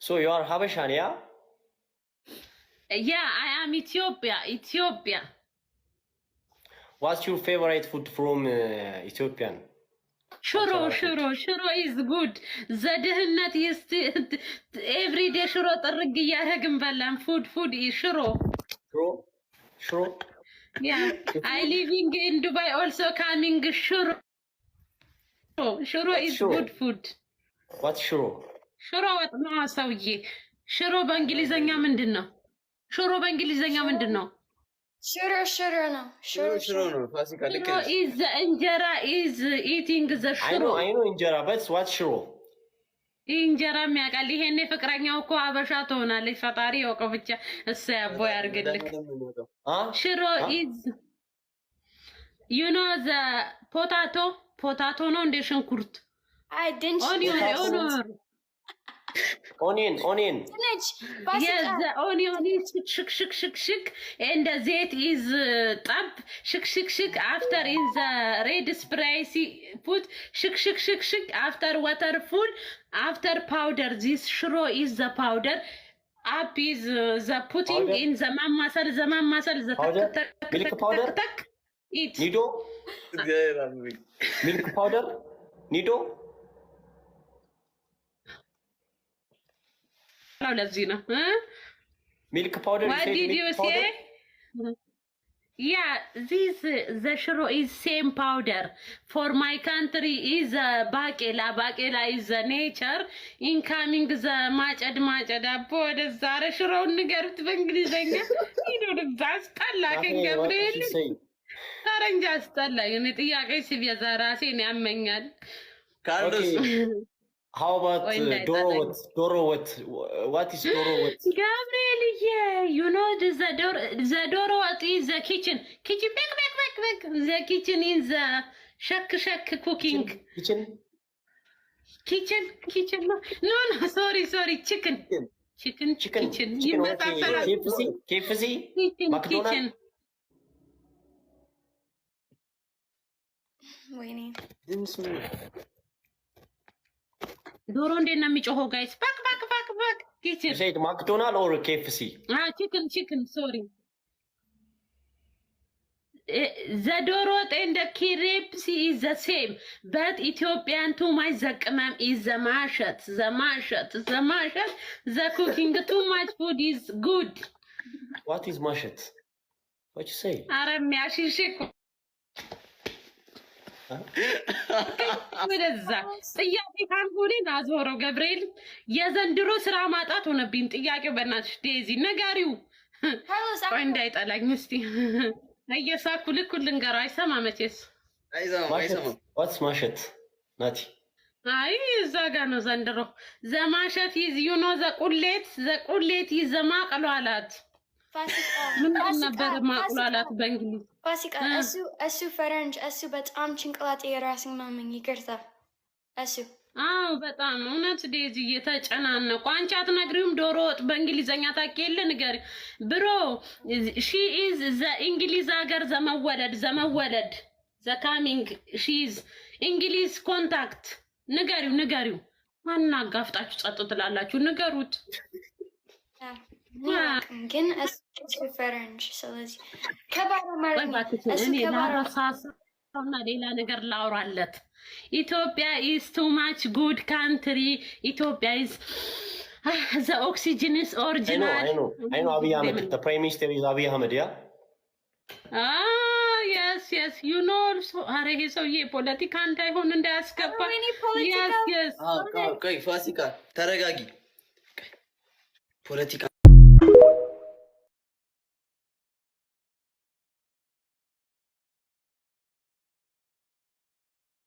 So you are Habashan, yeah? Yeah, I am Ethiopia. What's your favorite food from Ethiopian? Shuro is good. Zadehnet is every day shuro targ እያደረግን በላን food is shuro. Shuro? Yeah, I living in Dubai also coming shuro. Shuro is shuro? good food. What's shuro? Shuro ወጥ ነው ሰውዬ። ሽሮ በእንግሊዘኛ ምንድነው? ሽሮ በእንግሊዘኛ ምንድነው? Shuro no. Shuro no. Fasika Shuro is the injera is eating the shuro. I know injera, but what shuro? እንጀራ የሚያውቃል። ይሄኔ ፍቅረኛው እኮ አበሻ ትሆናለች። ፈጣሪ ያውቀው ብቻ እሰይ አቦ ያርግልክ። ሽሮ is you know the potato ነው እንደ ሽንኩርት I didn't onion. Yes, the onion is shik and the zait is tab shik after in the red spicy put shik after water full after powder. This shro is the powder. Up is the putting powder? In the masal the powder? Milk powder? Eat. Nido? Milk powder? Nido? Milk powder. What did you say? Yeah, this the shiro is same powder. For my country is bakela. Bakela is the nature. Incoming the machad apo the zara shiro ንገሩት በእንግሊዘኛ ይዶድ ባስጣላከ ገብርኤል ታረንጃ አስጣላኝ እኔ ጥያቄ ሲበዛ ራሴን ያመኛል ካርሎስ How about Dorowat? What is Dorowat? Gabriel, yeah, you know the Dorowat is the kitchen. Back. The kitchen is the shak cooking. Kitchen. No, sorry, chicken. Kitchen. KFC? McDonald's? Waiting. ዶሮ እንዴት ነው የሚጮኸው ጋይስ? ባክ ኪችን You said McDonald's or KFC? chicken, sorry. The dorot and the kirepsi is the same, but Ethiopian too much the qamam is the mashat. The cooking too much food is good. What is mashat? What you say? አረም ያሽሽኩ ወደዛ ጥያቄ ካልኩኝ አዞረው ገብርኤል የዘንድሮ ስራ ማጣት ሆነብኝ። ጥያቄው በእናትሽ ዴዚ ነጋሪው ቆይ እንዳይጠላኝ እስቲ እየሳኩ ልኩልን ገራ አይሰማ መቼስ አይሰማ What's mashat? ናቲ አይ እዛ ጋር ነው ዘንድሮ ዘማሸት ይዝ ዩ ኖ ዘቁሌት ይዝ ዘማቅሏላት ምን ነበር ማቅሏላት በእንግሊዝ ፋሲካ እሱ ፈረንጅ እሱ በጣም ጭንቅላቴ የራስን ማመኝ ይቅርታ እሱ አው በጣም እውነት ዴዚ እየተጨናነቁ አንቺ አትነግሪውም ዶሮ ወጥ በእንግሊዘኛ ታውቂየለ ንገሪ ብሮ ሺ ኢዝ ዘ እንግሊዝ ሀገር ዘመወለድ ዘ ካሚንግ ሺ ኢዝ እንግሊዝ ኮንታክት ንገሪው ማናጋፍጣችሁ ጸጥ ትላላችሁ ንገሩት ግን እሱ ፈረንጅ ስለዚህ ከባዶ ማለት እሱ ከባዶ ሳውና ሌላ ነገር ላውራለት ኢትዮጵያ is too much good country ኢትዮጵያ is the oxygen is original I know Abiy Ahmed the prime minister is Abiy Ahmed yeah yes you know also አረጌ ሰውዬ ፖለቲካ እንዳይሆን እንዳያስገባ yes ቆይ ፋሲካ ተረጋጊ ፖለቲካ